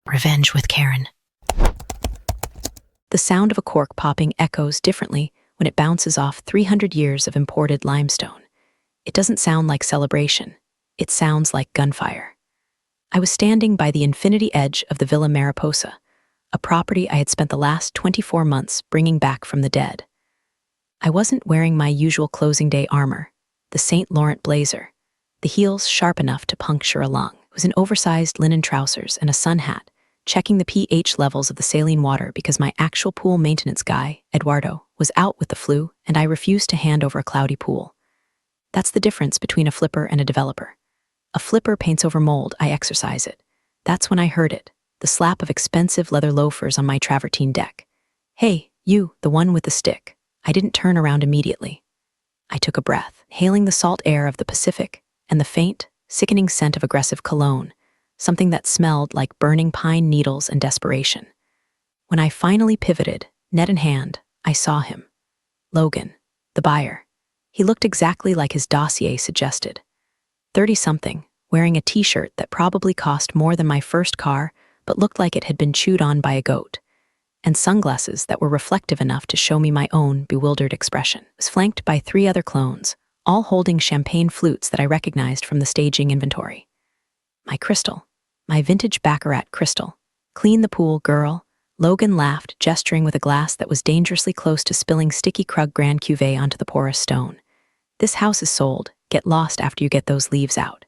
Revenge with Karen. The sound of a cork popping echoes differently when it bounces off 300 years of imported limestone. It doesn't sound like celebration. It sounds like gunfire. I was standing by the infinity edge of the Villa Mariposa, a property I had spent the last 24 months bringing back from the dead. I wasn't wearing my usual closing day armor, the St. Laurent blazer, the heels sharp enough to puncture a lung. It was in oversized linen trousers and a sun hat, checking the pH levels of the saline water because my actual pool maintenance guy, Eduardo, was out with the flu and I refused to hand over a cloudy pool. That's the difference between a flipper and a developer. A flipper paints over mold, I exercise it. That's when I heard it, the slap of expensive leather loafers on my travertine deck. Hey, you, the one with the stick. I didn't turn around immediately. I took a breath, hailing the salt air of the Pacific and the faint, sickening scent of aggressive cologne, something that smelled like burning pine needles and desperation. When I finally pivoted, net in hand, I saw him. Logan, the buyer. He looked exactly like his dossier suggested. 30-something, wearing a t-shirt that probably cost more than my first car but looked like it had been chewed on by a goat, and sunglasses that were reflective enough to show me my own bewildered expression. It was flanked by 3 other clones, all holding champagne flutes that I recognized from the staging inventory. My crystal. My vintage Baccarat crystal. Clean the pool, girl. Logan laughed, gesturing with a glass that was dangerously close to spilling sticky Krug Grand Cuvée onto the porous stone. This house is sold. Get lost after you get those leaves out.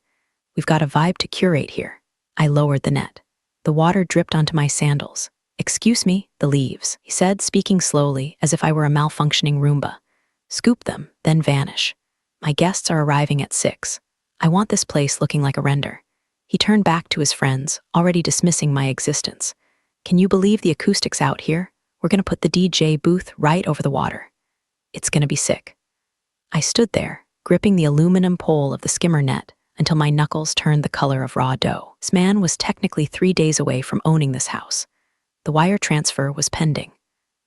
We've got a vibe to curate here. I lowered the net. The water dripped onto my sandals. Excuse me, the leaves, he said, speaking slowly, as if I were a malfunctioning Roomba. Scoop them, then vanish. My guests are arriving at 6. I want this place looking like a render. He turned back to his friends, already dismissing my existence. Can you believe the acoustics out here? We're gonna put the DJ booth right over the water. It's gonna be sick. I stood there, gripping the aluminum pole of the skimmer net until my knuckles turned the color of raw dough. This man was technically 3 days away from owning this house. The wire transfer was pending.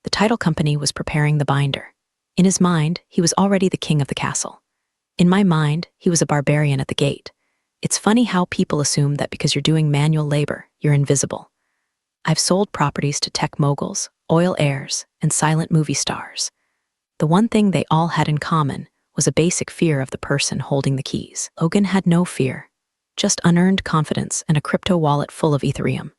The title company was preparing the binder. In his mind, he was already the king of the castle. In my mind, he was a barbarian at the gate. It's funny how people assume that because you're doing manual labor, you're invisible. I've sold properties to tech moguls, oil heirs, and silent movie stars. The one thing they all had in common was a basic fear of the person holding the keys. Logan had no fear, just unearned confidence and a crypto wallet full of Ethereum.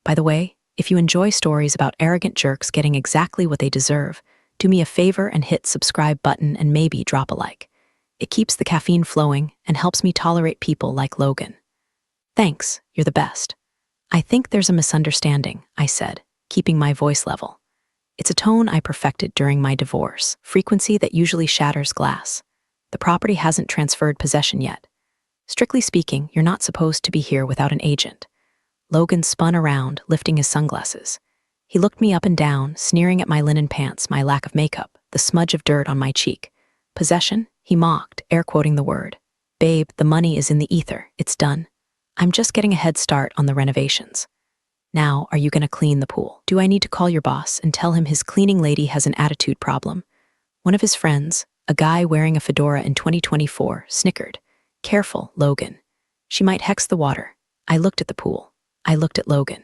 By the way, if you enjoy stories about arrogant jerks getting exactly what they deserve, do me a favor and hit subscribe button and maybe drop a like. It keeps the caffeine flowing and helps me tolerate people like Logan. Thanks, you're the best. I think there's a misunderstanding, I said, keeping my voice level. It's a tone I perfected during my divorce, frequency that usually shatters glass. The property hasn't transferred possession yet. Strictly speaking, you're not supposed to be here without an agent. Logan spun around, lifting his sunglasses. He looked me up and down, sneering at my linen pants, my lack of makeup, the smudge of dirt on my cheek. Possession? He mocked, air-quoting the word. Babe, the money is in the ether. It's done. I'm just getting a head start on the renovations. Now, are you going to clean the pool? Do I need to call your boss and tell him his cleaning lady has an attitude problem? One of his friends, a guy wearing a fedora in 2024, snickered. Careful, Logan. She might hex the water. I looked at the pool. I looked at Logan.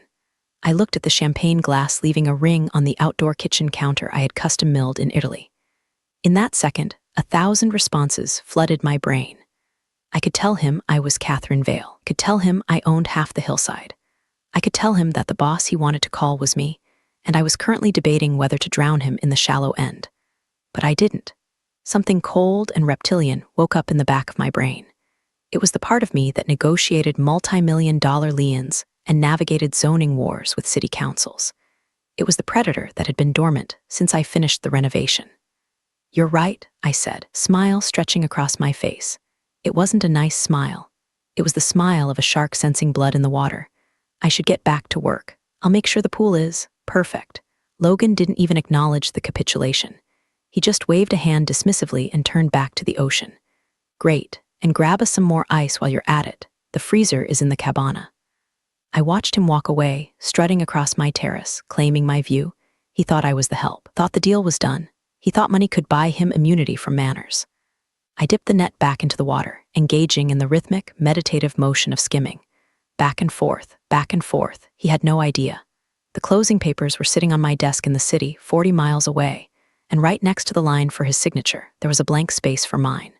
I looked at the champagne glass leaving a ring on the outdoor kitchen counter I had custom milled in Italy. In that second, 1,000 responses flooded my brain. I could tell him I was Catherine Vale, could tell him I owned half the hillside. I could tell him that the boss he wanted to call was me, and I was currently debating whether to drown him in the shallow end. But I didn't. Something cold and reptilian woke up in the back of my brain. It was the part of me that negotiated multi-million-dollar liens and navigated zoning wars with city councils. It was the predator that had been dormant since I finished the renovation. You're right, I said, smile stretching across my face. It wasn't a nice smile. It was the smile of a shark sensing blood in the water. I should get back to work. I'll make sure the pool is perfect. Logan didn't even acknowledge the capitulation. He just waved a hand dismissively and turned back to the ocean. Great, and grab us some more ice while you're at it. The freezer is in the cabana. I watched him walk away, strutting across my terrace, claiming my view. He thought I was the help, thought the deal was done. He thought money could buy him immunity from manners. I dipped the net back into the water, engaging in the rhythmic, meditative motion of skimming. back and forth, back and forth. He had no idea. The closing papers were sitting on my desk in the city, 40 miles away, and right next to the line for his signature, there was a blank space for mine.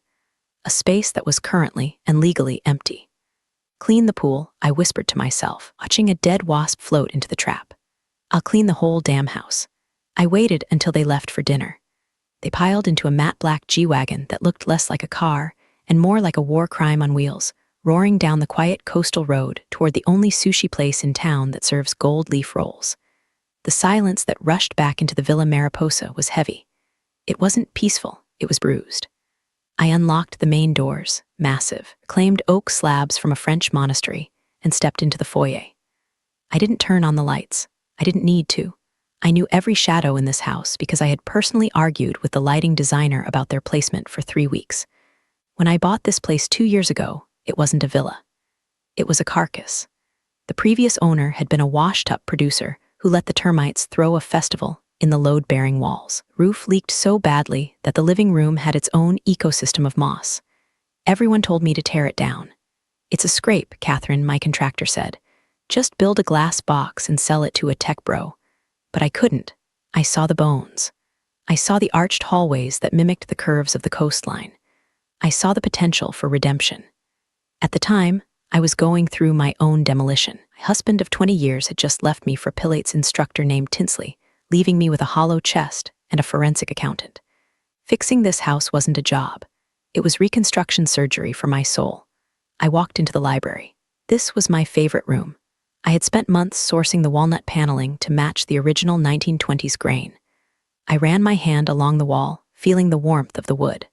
A space that was currently and legally empty. Clean the pool, I whispered to myself, watching a dead wasp float into the trap. I'll clean the whole damn house. I waited until they left for dinner. They piled into a matte black G-Wagon that looked less like a car and more like a war crime on wheels, roaring down the quiet coastal road toward the only sushi place in town that serves gold leaf rolls. The silence that rushed back into the Villa Mariposa was heavy. It wasn't peaceful, it was bruised. I unlocked the main doors, massive, claimed oak slabs from a French monastery, and stepped into the foyer. I didn't turn on the lights. I didn't need to. I knew every shadow in this house because I had personally argued with the lighting designer about their placement for 3 weeks. When I bought this place 2 years ago, it wasn't a villa. It was a carcass. The previous owner had been a washed-up producer who let the termites throw a festival in the load-bearing walls. Roof leaked so badly that the living room had its own ecosystem of moss. Everyone told me to tear it down. It's a scrape, Catherine, my contractor said. Just build a glass box and sell it to a tech bro. But I couldn't. I saw the bones. I saw the arched hallways that mimicked the curves of the coastline. I saw the potential for redemption. At the time, I was going through my own demolition. My husband of 20 years had just left me for Pilates instructor named Tinsley, leaving me with a hollow chest and a forensic accountant. Fixing this house wasn't a job. It was reconstruction surgery for my soul. I walked into the library. This was my favorite room. I had spent months sourcing the walnut paneling to match the original 1920s grain. I ran my hand along the wall, feeling the warmth of the wood.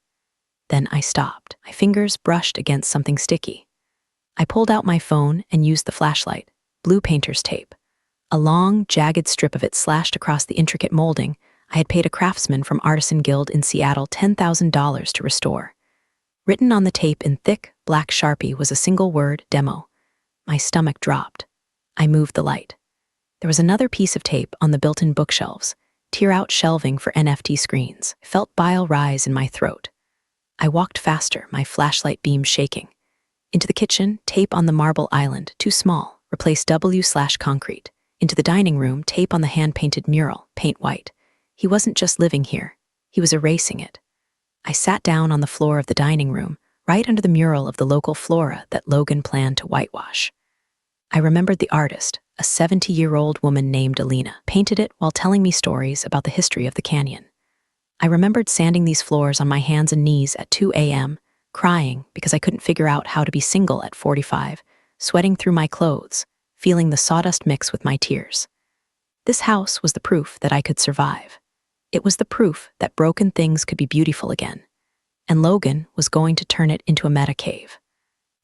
Then I stopped. My fingers brushed against something sticky. I pulled out my phone and used the flashlight, blue painter's tape. A long, jagged strip of it slashed across the intricate molding I had paid a craftsman from Artisan Guild in Seattle $10,000 to restore. Written on the tape in thick, black Sharpie was a single word, demo. My stomach dropped. I moved the light. There was another piece of tape on the built-in bookshelves, tear-out shelving for NFT screens. I felt bile rise in my throat. I walked faster, my flashlight beam shaking. Into the kitchen, tape on the marble island, too small, replace W/concrete. Into the dining room, tape on the hand-painted mural, paint white. He wasn't just living here, he was erasing it. I sat down on the floor of the dining room, right under the mural of the local flora that Logan planned to whitewash. I remembered the artist, a 70-year-old woman named Alina, painted it while telling me stories about the history of the canyon. I remembered sanding these floors on my hands and knees at 2 a.m., crying because I couldn't figure out how to be single at 45, sweating through my clothes, feeling the sawdust mix with my tears. This house was the proof that I could survive. It was the proof that broken things could be beautiful again. And Logan was going to turn it into a meta cave.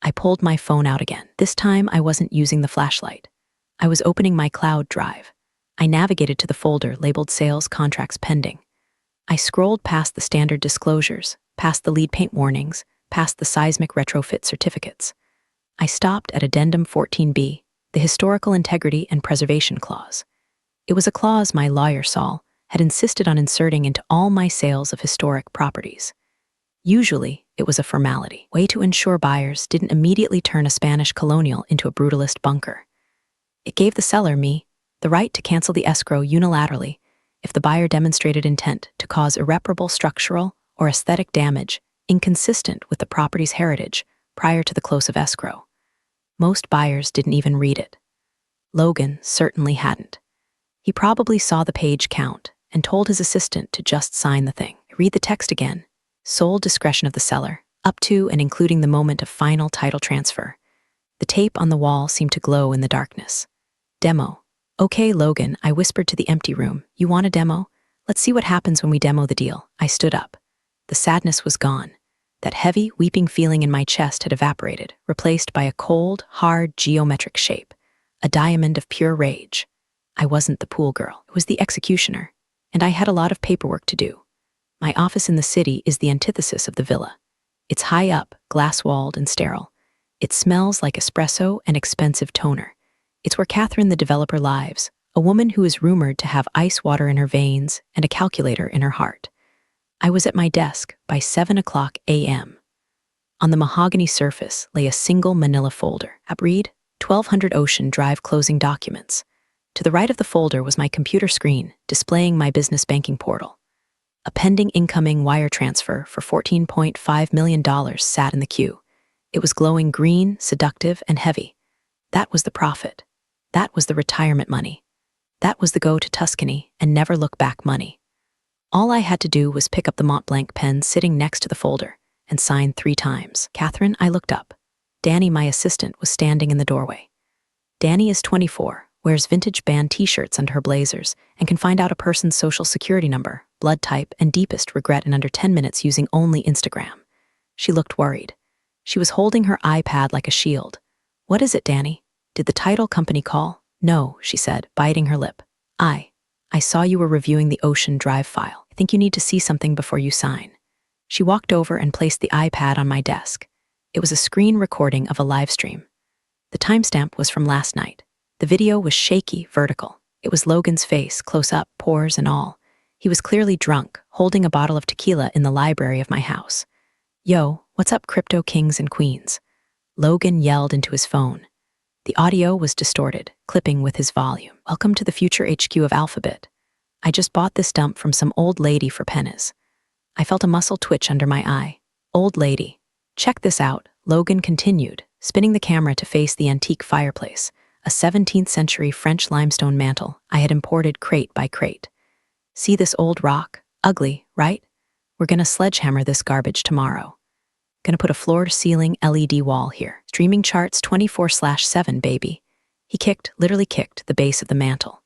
I pulled my phone out again. This time I wasn't using the flashlight. I was opening my cloud drive. I navigated to the folder labeled Sales Contracts Pending. I scrolled past the standard disclosures, past the lead paint warnings, past the seismic retrofit certificates. I stopped at Addendum 14B, the Historical Integrity and Preservation Clause. It was a clause my lawyer, Saul, had insisted on inserting into all my sales of historic properties. Usually, it was a formality, way to ensure buyers didn't immediately turn a Spanish colonial into a brutalist bunker. It gave the seller, me, the right to cancel the escrow unilaterally if the buyer demonstrated intent to cause irreparable structural or aesthetic damage inconsistent with the property's heritage prior to the close of escrow. Most buyers didn't even read it. Logan certainly hadn't. He probably saw the page count and told his assistant to just sign the thing. Read the text again. Sole discretion of the seller, up to and including the moment of final title transfer. The tape on the wall seemed to glow in the darkness. Demo. Okay, Logan, I whispered to the empty room. You want a demo? Let's see what happens when we demo the deal. I stood up. The sadness was gone. That heavy, weeping feeling in my chest had evaporated, replaced by a cold, hard, geometric shape. A diamond of pure rage. I wasn't the pool girl. I was the executioner. And I had a lot of paperwork to do. My office in the city is the antithesis of the villa. It's high up, glass-walled, and sterile. It smells like espresso and expensive toner. It's where Catherine the developer lives, a woman who is rumored to have ice water in her veins and a calculator in her heart. I was at my desk by 7:00 a.m. On the mahogany surface lay a single manila folder. Read, 1200 Ocean Drive closing documents. To the right of the folder was my computer screen, displaying my business banking portal. A pending incoming wire transfer for $14.5 million sat in the queue. It was glowing green, seductive, and heavy. That was the profit. That was the retirement money. That was the go to Tuscany and never look back money. All I had to do was pick up the Mont Blanc pen sitting next to the folder and sign 3 times. Catherine, I looked up. Danny, my assistant, was standing in the doorway. Danny is 24, wears vintage band t-shirts under her blazers, and can find out a person's social security number, blood type, and deepest regret in under 10 minutes using only Instagram. She looked worried. She was holding her iPad like a shield. What is it, Danny? Did the title company call? No, she said, biting her lip. I saw you were reviewing the Ocean Drive file. I think you need to see something before you sign. She walked over and placed the iPad on my desk. It was a screen recording of a live stream. The timestamp was from last night. The video was shaky, vertical. It was Logan's face, close up, pores and all. He was clearly drunk, holding a bottle of tequila in the library of my house. Yo, what's up, crypto kings and queens? Logan yelled into his phone. The audio was distorted, clipping with his volume. Welcome to the future HQ of Alphabet. I just bought this dump from some old lady for pennies. I felt a muscle twitch under my eye. Old lady. Check this out, Logan continued, spinning the camera to face the antique fireplace, a 17th century French limestone mantel I had imported crate by crate. See this old rock? Ugly, right? We're gonna sledgehammer this garbage tomorrow. Gonna put a floor-to-ceiling LED wall here. Streaming charts 24/7, baby. He literally kicked, the base of the mantel.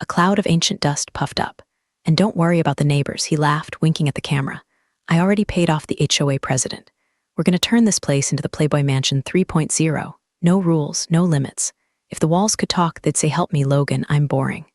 A cloud of ancient dust puffed up. And don't worry about the neighbors, he laughed, winking at the camera. I already paid off the HOA president. We're gonna turn this place into the Playboy Mansion 3.0. No rules, no limits. If the walls could talk, they'd say, help me, Logan, I'm boring.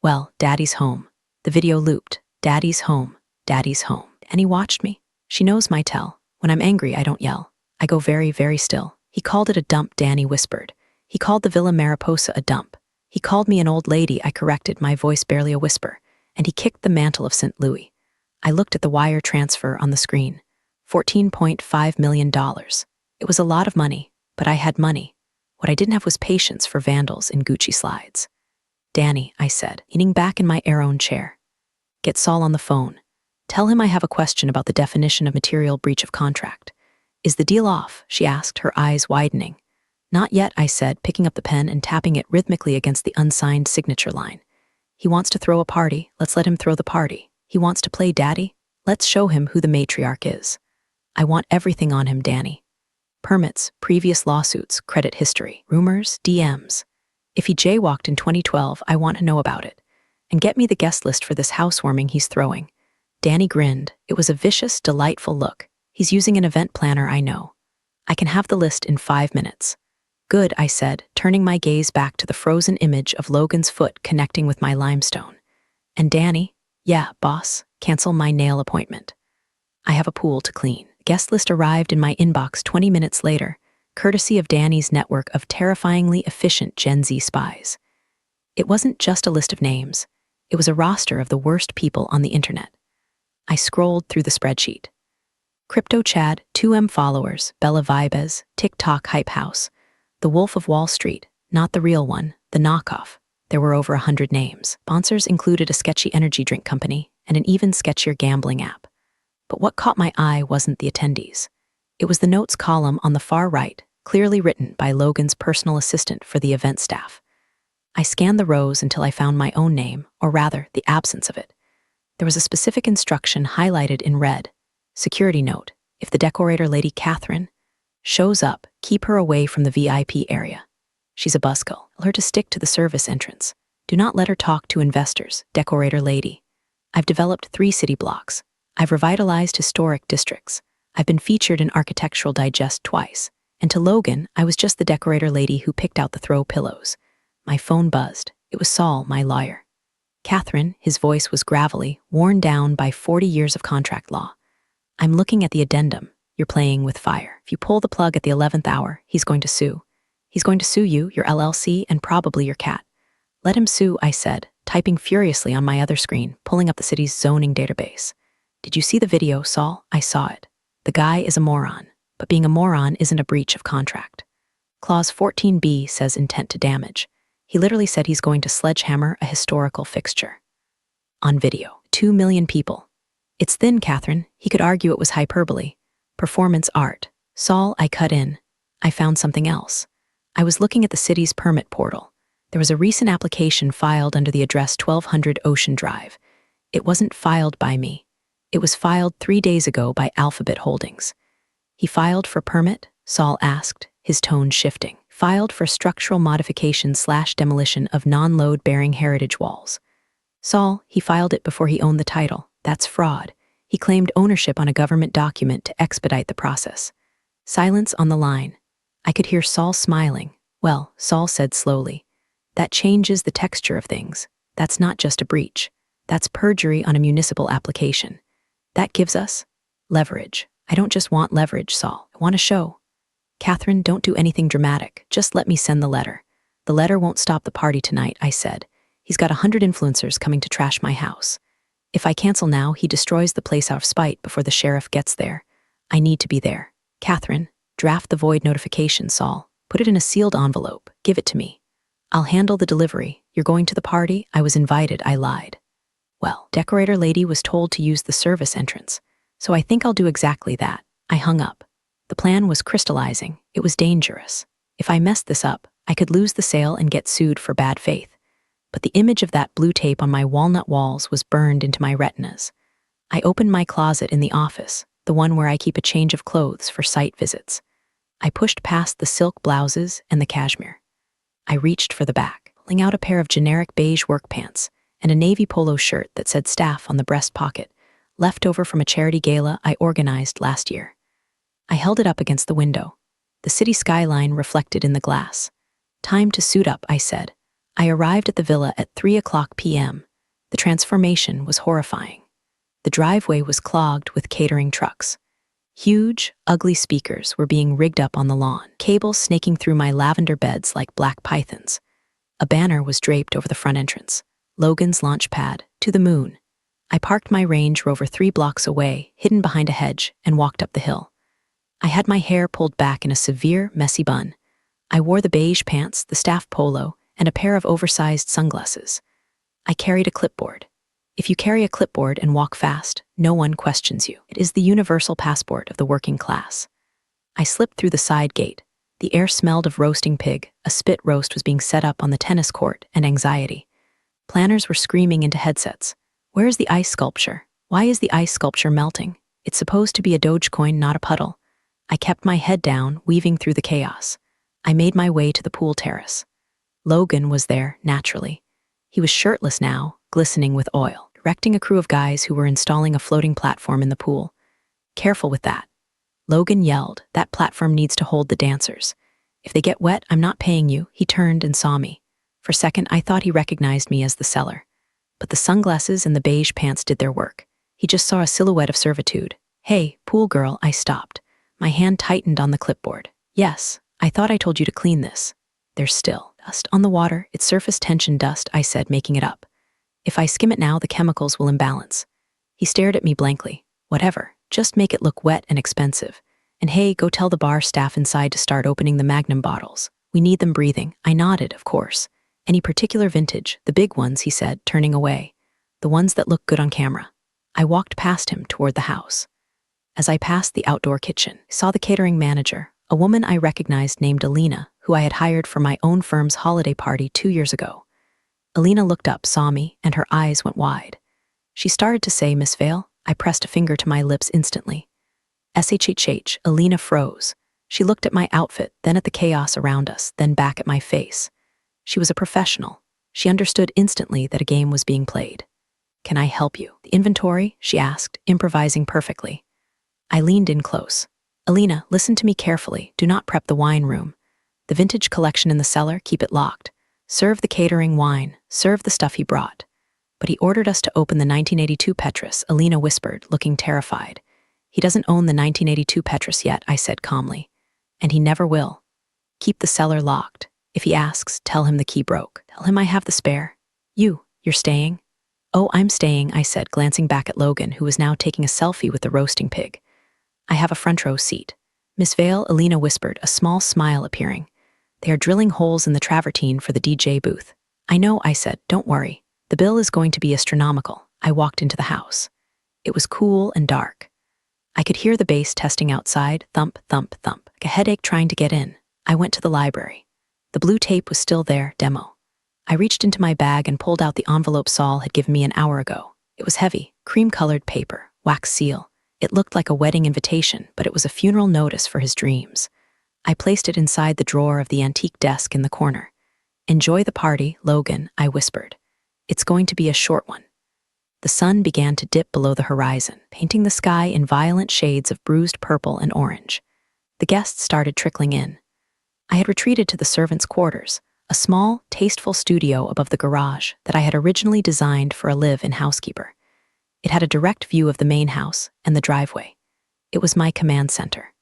Well, Daddy's home. The video looped. Daddy's home. Daddy's home. And he watched me. She knows my tell. When I'm angry, I don't yell. I go very, very still. He called it a dump, Danny whispered. He called the Villa Mariposa a dump. He called me an old lady, I corrected, my voice barely a whisper. And he kicked the mantle of St. Louis. I looked at the wire transfer on the screen. $14.5 million. It was a lot of money, but I had money. What I didn't have was patience for vandals in Gucci slides. Danny, I said, leaning back in my Aeron chair. Get Saul on the phone. Tell him I have a question about the definition of material breach of contract. Is the deal off? She asked, her eyes widening. Not yet, I said, picking up the pen and tapping it rhythmically against the unsigned signature line. He wants to throw a party. Let's let him throw the party. He wants to play daddy. Let's show him who the matriarch is. I want everything on him, Danny. Permits, previous lawsuits, credit history, rumors, DMs. If he jaywalked in 2012, I want to know about it. And get me the guest list for this housewarming he's throwing. Danny grinned. It was a vicious, delightful look. He's using an event planner, I know. I can have the list in 5 minutes. Good, I said, turning my gaze back to the frozen image of Logan's foot connecting with my limestone. And Danny? Yeah, boss, cancel my nail appointment. I have a pool to clean. Guest list arrived in my inbox 20 minutes later, courtesy of Danny's network of terrifyingly efficient Gen Z spies. It wasn't just a list of names. It was a roster of the worst people on the internet. I scrolled through the spreadsheet. Crypto Chad, 2M followers, Bella Vibes, TikTok Hype House, The Wolf of Wall Street, not the real one, the knockoff. There were over 100 names. Sponsors included a sketchy energy drink company and an even sketchier gambling app. But what caught my eye wasn't the attendees. It was the notes column on the far right, clearly written by Logan's personal assistant for the event staff. I scanned the rows until I found my own name, or rather, the absence of it. There was a specific instruction highlighted in red. Security note, if the decorator lady Catherine shows up, keep her away from the VIP area. She's a buzzkill. Tell her to stick to the service entrance. Do not let her talk to investors, decorator lady. I've developed 3 city blocks. I've revitalized historic districts. I've been featured in Architectural Digest twice. And to Logan, I was just the decorator lady who picked out the throw pillows. My phone buzzed. It was Saul, my lawyer. Catherine, his voice was gravelly, worn down by 40 years of contract law. I'm looking at the addendum. You're playing with fire. If you pull the plug at the 11th hour, he's going to sue. He's going to sue you, your LLC, and probably your cat. Let him sue, I said, typing furiously on my other screen, pulling up the city's zoning database. Did you see the video, Saul? I saw it. The guy is a moron, but being a moron isn't a breach of contract. Clause 14b says intent to damage. He literally said he's going to sledgehammer a historical fixture. On video, 2 million people. It's thin, Catherine. He could argue it was hyperbole. Performance art. Saul, I cut in. I found something else. I was looking at the city's permit portal. There was a recent application filed under the address 1200 Ocean Drive. It wasn't filed by me. It was filed 3 days ago by Alphabet Holdings. He filed for permit? Saul asked, his tone shifting. Filed for structural modification/demolition of non-load-bearing heritage walls. Saul, he filed it before he owned the title. That's fraud. He claimed ownership on a government document to expedite the process. Silence on the line. I could hear Saul smiling. Well, Saul said slowly, that changes the texture of things. That's not just a breach. That's perjury on a municipal application. That gives us leverage. I don't just want leverage, Saul. I want a show. Catherine, don't do anything dramatic. Just let me send the letter. The letter won't stop the party tonight, I said. He's got 100 influencers coming to trash my house. If I cancel now, he destroys the place out of spite before the sheriff gets there. I need to be there. Catherine, draft the void notification, Saul. Put it in a sealed envelope. Give it to me. I'll handle the delivery. You're going to the party? I was invited, I lied. Well, decorator lady was told to use the service entrance, so I think I'll do exactly that. I hung up. The plan was crystallizing. It was dangerous. If I messed this up, I could lose the sale and get sued for bad faith. But the image of that blue tape on my walnut walls was burned into my retinas. I opened my closet in the office, the one where I keep a change of clothes for site visits. I pushed past the silk blouses and the cashmere. I reached for the back, pulling out a pair of generic beige work pants and a navy polo shirt that said staff on the breast pocket, left over from a charity gala I organized last year. I held it up against the window. The city skyline reflected in the glass. Time to suit up, I said. I arrived at the villa at 3:00 p.m. The transformation was horrifying. The driveway was clogged with catering trucks. Huge, ugly speakers were being rigged up on the lawn, cables snaking through my lavender beds like black pythons. A banner was draped over the front entrance. Logan's launch pad, to the moon. I parked my Range Rover 3 blocks away, hidden behind a hedge, and walked up the hill. I had my hair pulled back in a severe, messy bun. I wore the beige pants, the staff polo, and a pair of oversized sunglasses. I carried a clipboard. If you carry a clipboard and walk fast, no one questions you. It is the universal passport of the working class. I slipped through the side gate. The air smelled of roasting pig, a spit roast was being set up on the tennis court, and anxiety. Planners were screaming into headsets. Where is the ice sculpture? Why is the ice sculpture melting? It's supposed to be a Dogecoin, not a puddle. I kept my head down, weaving through the chaos. I made my way to the pool terrace. Logan was there, naturally. He was shirtless now, glistening with oil, directing a crew of guys who were installing a floating platform in the pool. Careful with that. Logan yelled, that platform needs to hold the dancers. If they get wet, I'm not paying you. He turned and saw me. For a second, I thought he recognized me as the seller. But the sunglasses and the beige pants did their work. He just saw a silhouette of servitude. Hey, pool girl, I stopped. My hand tightened on the clipboard. Yes, I thought I told you to clean this. There's still dust on the water. It's surface tension dust, I said, making it up. If I skim it now, the chemicals will imbalance. He stared at me blankly. Whatever, just make it look wet and expensive. And hey, go tell the bar staff inside to start opening the Magnum bottles. We need them breathing. I nodded, of course. Any particular vintage? The big ones, he said, turning away. The ones that look good on camera. I walked past him toward the house. As I passed the outdoor kitchen, I saw the catering manager, a woman I recognized named Alina, who I had hired for my own firm's holiday party 2 years ago. Alina looked up, saw me, and her eyes went wide. She started to say, Miss Vale. I pressed a finger to my lips instantly. SHHH, Alina froze. She looked at my outfit, then at the chaos around us, then back at my face. She was a professional. She understood instantly that a game was being played. Can I help you? The inventory? She asked, improvising perfectly. I leaned in close. Alina, listen to me carefully. Do not prep the wine room. The vintage collection in the cellar, keep it locked. Serve the catering wine. Serve the stuff he brought. But he ordered us to open the 1982 Petrus, Alina whispered, looking terrified. He doesn't own the 1982 Petrus yet, I said calmly. And he never will. Keep the cellar locked. If he asks, tell him the key broke. Tell him I have the spare. You're staying? Oh, I'm staying, I said, glancing back at Logan, who was now taking a selfie with the roasting pig. I have a front row seat. Miss Vale, Alina whispered, a small smile appearing. They are drilling holes in the travertine for the DJ booth. I know, I said, don't worry. The bill is going to be astronomical. I walked into the house. It was cool and dark. I could hear the bass testing outside, thump, thump, thump, like a headache trying to get in. I went to the library. The blue tape was still there, demo. I reached into my bag and pulled out the envelope Saul had given me an hour ago. It was heavy, cream-colored paper, wax seal. It looked like a wedding invitation, but it was a funeral notice for his dreams. I placed it inside the drawer of the antique desk in the corner. Enjoy the party, Logan, I whispered. It's going to be a short one. The sun began to dip below the horizon, painting the sky in violent shades of bruised purple and orange. The guests started trickling in. I had retreated to the servants' quarters, a small, tasteful studio above the garage that I had originally designed for a live-in housekeeper. It had a direct view of the main house and the driveway. It was my command center.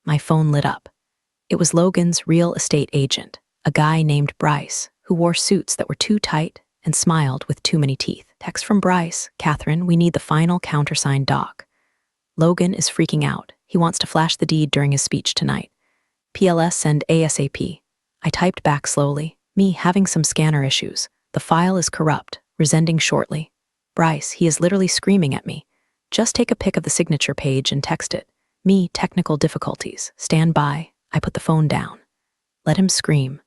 My phone lit up. It was Logan's real estate agent, a guy named Bryce, who wore suits that were too tight and smiled with too many teeth. Text from Bryce, Catherine, we need the final countersigned doc. Logan is freaking out. He wants to flash the deed during his speech tonight. PLS send ASAP. I typed back slowly. Me having some scanner issues. The file is corrupt. Resending shortly. Bryce, he is literally screaming at me. Just take a pic of the signature page and text it. Me, technical difficulties. Stand by. I put the phone down. Let him scream.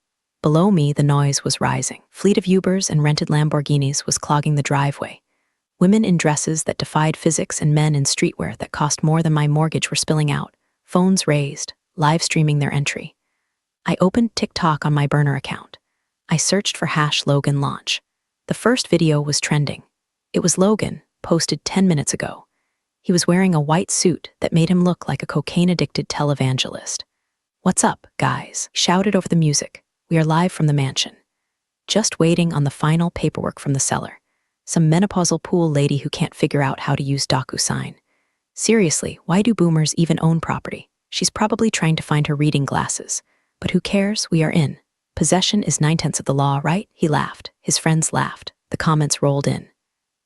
Below me, the noise was rising. Fleet of Ubers and rented Lamborghinis was clogging the driveway. Women in dresses that defied physics and men in streetwear that cost more than my mortgage were spilling out. Phones raised, live streaming their entry. I opened TikTok on my burner account. I searched for #Logan launch. The first video was trending. It was Logan, posted 10 minutes ago. He was wearing a white suit that made him look like a cocaine-addicted televangelist. What's up, guys? He shouted over the music. We are live from the mansion. Just waiting on the final paperwork from the seller. Some menopausal pool lady who can't figure out how to use DocuSign. Seriously, why do boomers even own property? She's probably trying to find her reading glasses. But who cares? We are in. Possession is 9/10 of the law, right? He laughed. His friends laughed. The comments rolled in.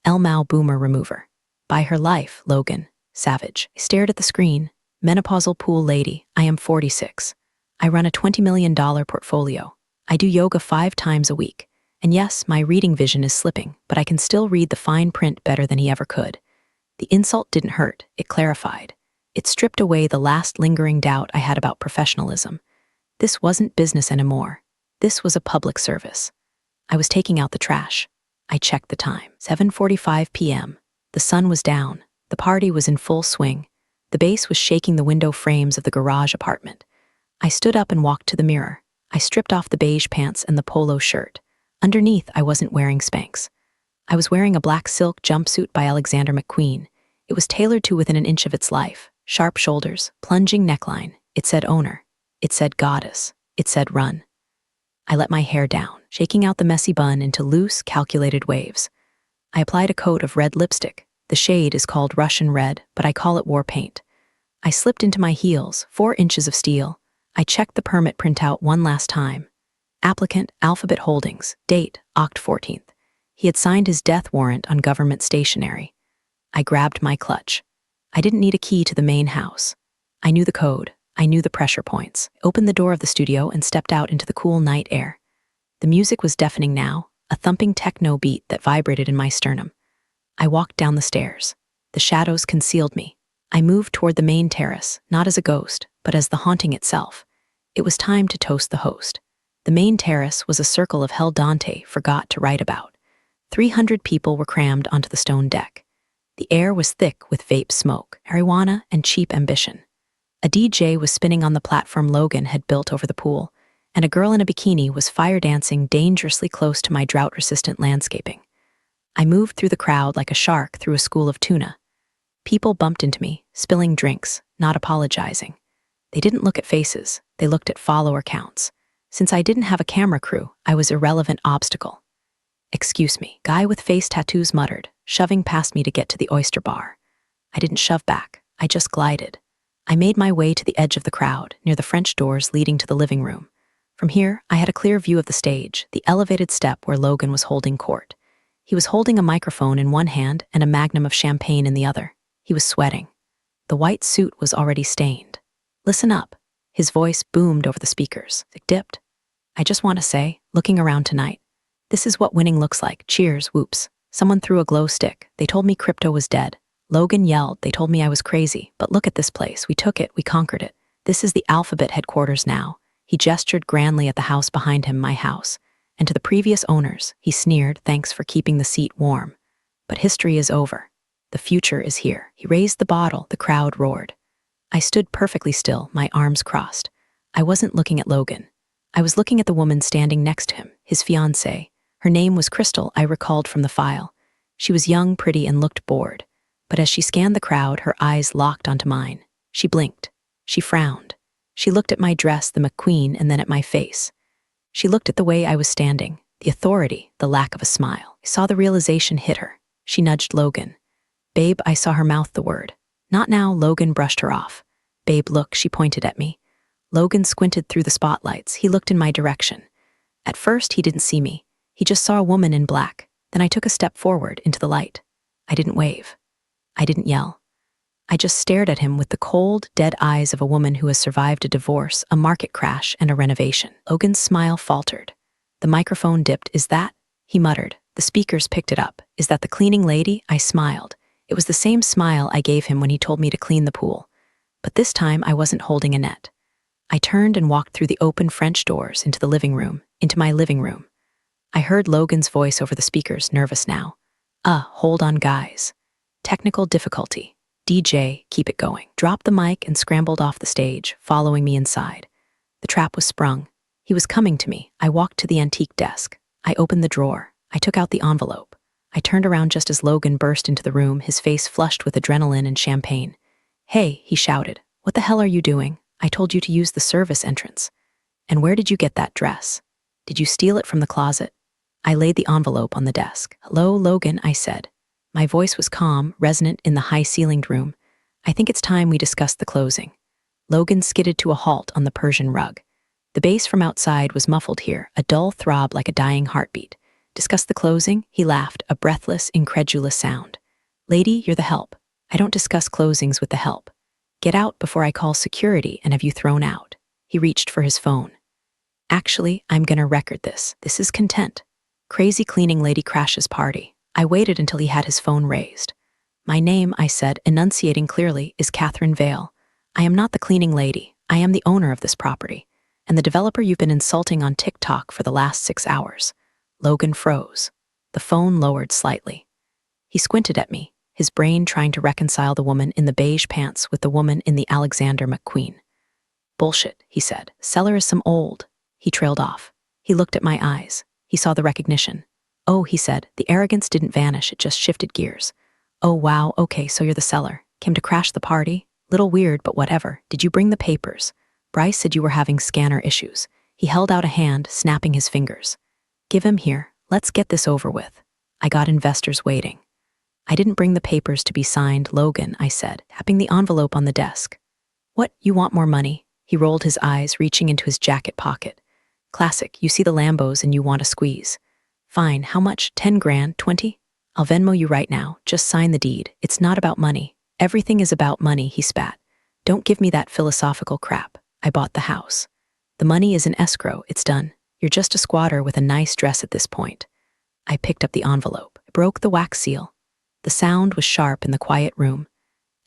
Elmau boomer remover. By her life, Logan. Savage. I stared at the screen. Menopausal pool lady. I am 46. I run a $20 million portfolio. I do yoga 5 times a week. And yes, my reading vision is slipping, but I can still read the fine print better than he ever could. The insult didn't hurt, it clarified. It stripped away the last lingering doubt I had about professionalism. This wasn't business anymore. This was a public service. I was taking out the trash. I checked the time. 7:45 p.m. The sun was down. The party was in full swing. The bass was shaking the window frames of the garage apartment. I stood up and walked to the mirror. I stripped off the beige pants and the polo shirt. Underneath, I wasn't wearing Spanx. I was wearing a black silk jumpsuit by Alexander McQueen. It was tailored to within an inch of its life. Sharp shoulders, plunging neckline. It said owner. It said goddess. It said run. I let my hair down, shaking out the messy bun into loose, calculated waves. I applied a coat of red lipstick. The shade is called Russian red, but I call it war paint. I slipped into my heels, 4 inches of steel. I checked the permit printout one last time. Applicant, Alphabet Holdings, date, Oct 14th. He had signed his death warrant on government stationery. I grabbed my clutch. I didn't need a key to the main house. I knew the code. I knew the pressure points. I opened the door of the studio and stepped out into the cool night air. The music was deafening now, a thumping techno beat that vibrated in my sternum. I walked down the stairs. The shadows concealed me. I moved toward the main terrace, not as a ghost, but as the haunting itself. It was time to toast the host. The main terrace was a circle of hell Dante forgot to write about. 300 people were crammed onto the stone deck. The air was thick with vape smoke, marijuana, and cheap ambition. A DJ was spinning on the platform Logan had built over the pool, and a girl in a bikini was fire dancing dangerously close to my drought-resistant landscaping. I moved through the crowd like a shark through a school of tuna. People bumped into me, spilling drinks, not apologizing. They didn't look at faces, they looked at follower counts. Since I didn't have a camera crew, I was irrelevant obstacle. Excuse me, guy with face tattoos muttered, shoving past me to get to the oyster bar. I didn't shove back, I just glided. I made my way to the edge of the crowd, near the French doors leading to the living room. From here, I had a clear view of the stage, the elevated step where Logan was holding court. He was holding a microphone in one hand and a magnum of champagne in the other. He was sweating. The white suit was already stained. Listen up. His voice boomed over the speakers. It dipped. I just want to say, looking around tonight, this is what winning looks like. Cheers, whoops. Someone threw a glow stick. They told me crypto was dead. Logan yelled. They told me I was crazy. But look at this place. We took it. We conquered it. This is the Alphabet headquarters now. He gestured grandly at the house behind him, my house. And to the previous owners, he sneered, thanks for keeping the seat warm. But history is over. The future is here. He raised the bottle. The crowd roared. I stood perfectly still, my arms crossed. I wasn't looking at Logan. I was looking at the woman standing next to him, his fiancée. Her name was Crystal, I recalled from the file. She was young, pretty, and looked bored. But as she scanned the crowd, her eyes locked onto mine. She blinked. She frowned. She looked at my dress, the McQueen, and then at my face. She looked at the way I was standing, the authority, the lack of a smile. I saw the realization hit her. She nudged Logan. Babe, I saw her mouth the word. Not now, Logan brushed her off. Babe, look, she pointed at me. Logan squinted through the spotlights. He looked in my direction. At first, he didn't see me. He just saw a woman in black. Then I took a step forward into the light. I didn't wave. I didn't yell. I just stared at him with the cold, dead eyes of a woman who has survived a divorce, a market crash, and a renovation. Logan's smile faltered. The microphone dipped. Is that? He muttered. The speakers picked it up. Is that the cleaning lady? I smiled. It was the same smile I gave him when he told me to clean the pool. But this time I wasn't holding a net. I turned and walked through the open French doors into the living room, into my living room. I heard Logan's voice over the speakers, nervous now. Hold on, guys. Technical difficulty. DJ, keep it going. Dropped the mic and scrambled off the stage, following me inside. The trap was sprung. He was coming to me. I walked to the antique desk. I opened the drawer. I took out the envelope. I turned around just as Logan burst into the room, his face flushed with adrenaline and champagne. Hey, he shouted. What the hell are you doing? I told you to use the service entrance. And where did you get that dress? Did you steal it from the closet? I laid the envelope on the desk. Hello, Logan, I said. My voice was calm, resonant in the high-ceilinged room. I think it's time we discuss the closing. Logan skidded to a halt on the Persian rug. The bass from outside was muffled here, a dull throb like a dying heartbeat. Discuss the closing? He laughed, a breathless, incredulous sound. Lady, you're the help. I don't discuss closings with the help. Get out before I call security and have you thrown out. He reached for his phone. Actually, I'm gonna record this. This is content. Crazy cleaning lady crashes party. I waited until he had his phone raised. My name, I said, enunciating clearly, is Catherine Vale. I am not the cleaning lady. I am the owner of this property, and the developer you've been insulting on TikTok for the last 6 hours. Logan froze. The phone lowered slightly. He squinted at me, his brain trying to reconcile the woman in the beige pants with the woman in the Alexander McQueen. Bullshit, he said. Seller is some old. He trailed off. He looked at my eyes. He saw the recognition. Oh, he said, the arrogance didn't vanish, it just shifted gears. Oh, wow, okay, so you're the seller. Came to crash the party? Little weird, but whatever. Did you bring the papers? Bryce said you were having scanner issues. He held out a hand, snapping his fingers. Give him here. Let's get this over with. I got investors waiting. I didn't bring the papers to be signed, Logan, I said, tapping the envelope on the desk. What, you want more money? He rolled his eyes, reaching into his jacket pocket. Classic, you see the Lambos and you want a squeeze. Fine, how much? 10 grand, 20? I'll Venmo you right now, just sign the deed. It's not about money. Everything is about money, he spat. Don't give me that philosophical crap. I bought the house. The money is in escrow, it's done. You're just a squatter with a nice dress at this point. I picked up the envelope. I broke the wax seal. The sound was sharp in the quiet room.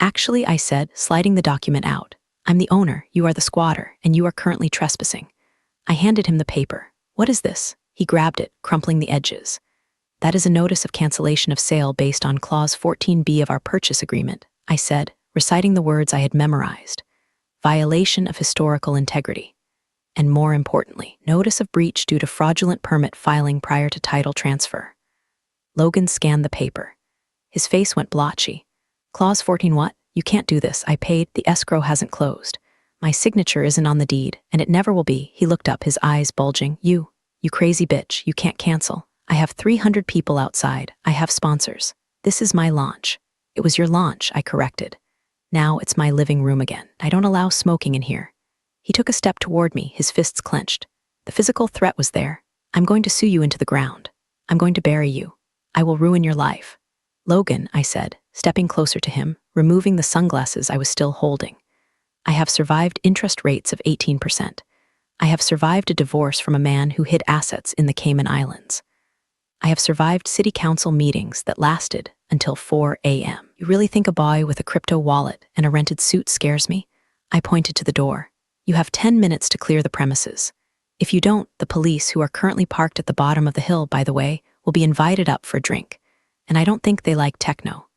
Actually, I said, sliding the document out. I'm the owner, you are the squatter, and you are currently trespassing. I handed him the paper. What is this? He grabbed it, crumpling the edges. That is a notice of cancellation of sale based on Clause 14B of our purchase agreement, I said, reciting the words I had memorized. Violation of historical integrity. And more importantly, notice of breach due to fraudulent permit filing prior to title transfer. Logan scanned the paper. His face went blotchy. Clause 14 what? You can't do this. I paid. The escrow hasn't closed. My signature isn't on the deed, and it never will be. He looked up, his eyes bulging. You crazy bitch. You can't cancel. I have 300 people outside. I have sponsors. This is my launch. It was your launch, I corrected. Now it's my living room again. I don't allow smoking in here. He took a step toward me, his fists clenched. The physical threat was there. I'm going to sue you into the ground. I'm going to bury you. I will ruin your life. Logan, I said, stepping closer to him, removing the sunglasses I was still holding. I have survived interest rates of 18%. I have survived a divorce from a man who hid assets in the Cayman Islands. I have survived city council meetings that lasted until 4 a.m. You really think a boy with a crypto wallet and a rented suit scares me? I pointed to the door. You have 10 minutes to clear the premises. If you don't, the police, who are currently parked at the bottom of the hill, by the way, will be invited up for a drink. And I don't think they like techno.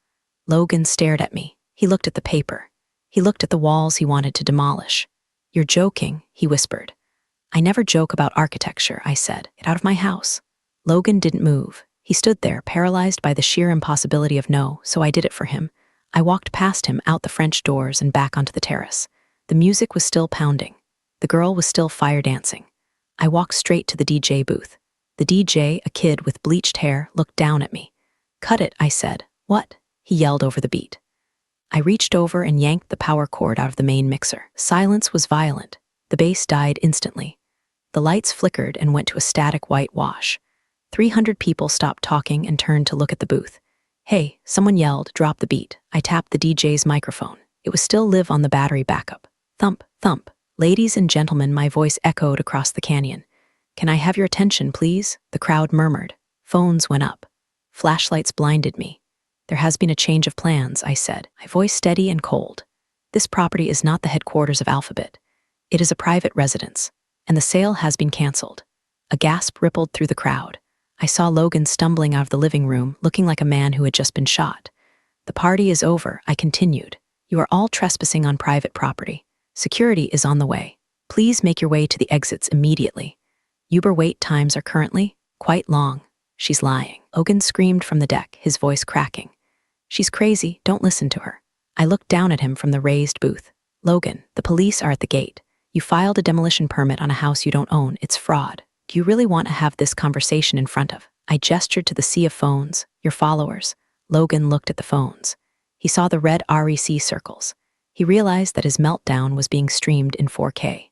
Logan stared at me. He looked at the paper. He looked at the walls he wanted to demolish. You're joking, he whispered. I never joke about architecture, I said. Get out of my house. Logan didn't move. He stood there, paralyzed by the sheer impossibility of no, so I did it for him. I walked past him, out the French doors and back onto the terrace. The music was still pounding. The girl was still fire dancing. I walked straight to the DJ booth. The DJ, a kid with bleached hair, looked down at me. Cut it, I said. What? He yelled over the beat. I reached over and yanked the power cord out of the main mixer. Silence was violent. The bass died instantly. The lights flickered and went to a static white wash. 300 people stopped talking and turned to look at the booth. Hey, someone yelled, drop the beat. I tapped the DJ's microphone. It was still live on the battery backup. Thump, thump. Ladies and gentlemen, my voice echoed across the canyon. Can I have your attention, please? The crowd murmured. Phones went up. Flashlights blinded me. There has been a change of plans, I said, my voice steady and cold. This property is not the headquarters of Alphabet. It is a private residence, and the sale has been canceled. A gasp rippled through the crowd. I saw Logan stumbling out of the living room, looking like a man who had just been shot. The party is over, I continued. You are all trespassing on private property. Security is on the way. Please make your way to the exits immediately. Uber wait times are currently quite long. She's lying. Logan screamed from the deck, his voice cracking. She's crazy, don't listen to her. I looked down at him from the raised booth. Logan, the police are at the gate. You filed a demolition permit on a house you don't own. It's fraud. Do you really want to have this conversation in front of? I gestured to the sea of phones, your followers. Logan looked at the phones. He saw the red REC circles. He realized that his meltdown was being streamed in 4K.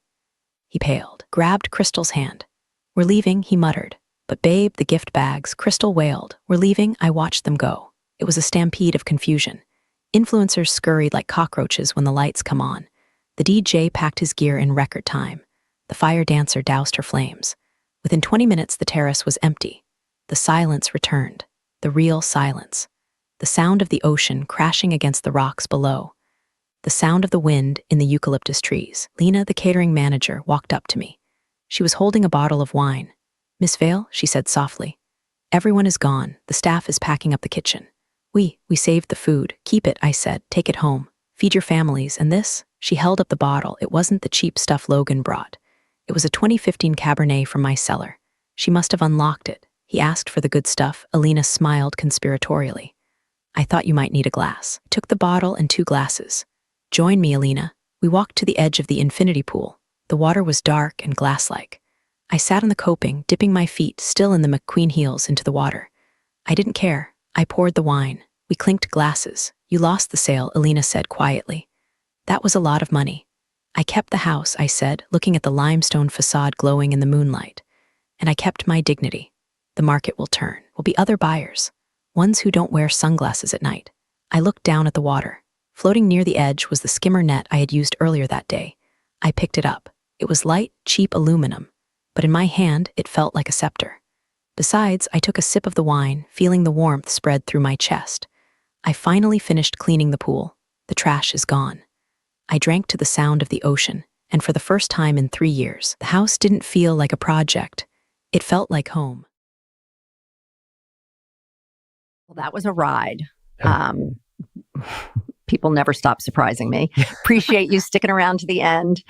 He paled, grabbed Crystal's hand. We're leaving, he muttered. But babe, the gift bags, Crystal wailed. We're leaving, I watched them go. It was a stampede of confusion. Influencers scurried like cockroaches when the lights come on. The DJ packed his gear in record time. The fire dancer doused her flames. Within 20 minutes, the terrace was empty. The silence returned. The real silence. The sound of the ocean crashing against the rocks below. The sound of the wind in the eucalyptus trees. Lena, the catering manager, walked up to me. She was holding a bottle of wine. Miss Vale, she said softly. Everyone is gone. The staff is packing up the kitchen. We saved the food. Keep it, I said. Take it home. Feed your families. And this? She held up the bottle. It wasn't the cheap stuff Logan brought. It was a 2015 Cabernet from my cellar. She must have unlocked it. He asked for the good stuff. Alina smiled conspiratorially. I thought you might need a glass. I took the bottle and 2 glasses. Join me, Alina. We walked to the edge of the infinity pool. The water was dark and glass-like. I sat on the coping, dipping my feet, still in the McQueen heels, into the water. I didn't care. I poured the wine. We clinked glasses. You lost the sale, Alina said quietly. That was a lot of money. I kept the house, I said, looking at the limestone facade glowing in the moonlight. And I kept my dignity. The market will turn. Will be other buyers. Ones who don't wear sunglasses at night. I looked down at the water. Floating near the edge was the skimmer net I had used earlier that day. I picked it up. It was light, cheap aluminum. But in my hand, it felt like a scepter. Besides, I took a sip of the wine, feeling the warmth spread through my chest. I finally finished cleaning the pool. The trash is gone. I drank to the sound of the ocean, and for the first time in 3 years, the house didn't feel like a project. It felt like home. Well, that was a ride. People never stop surprising me. Appreciate you sticking around to the end.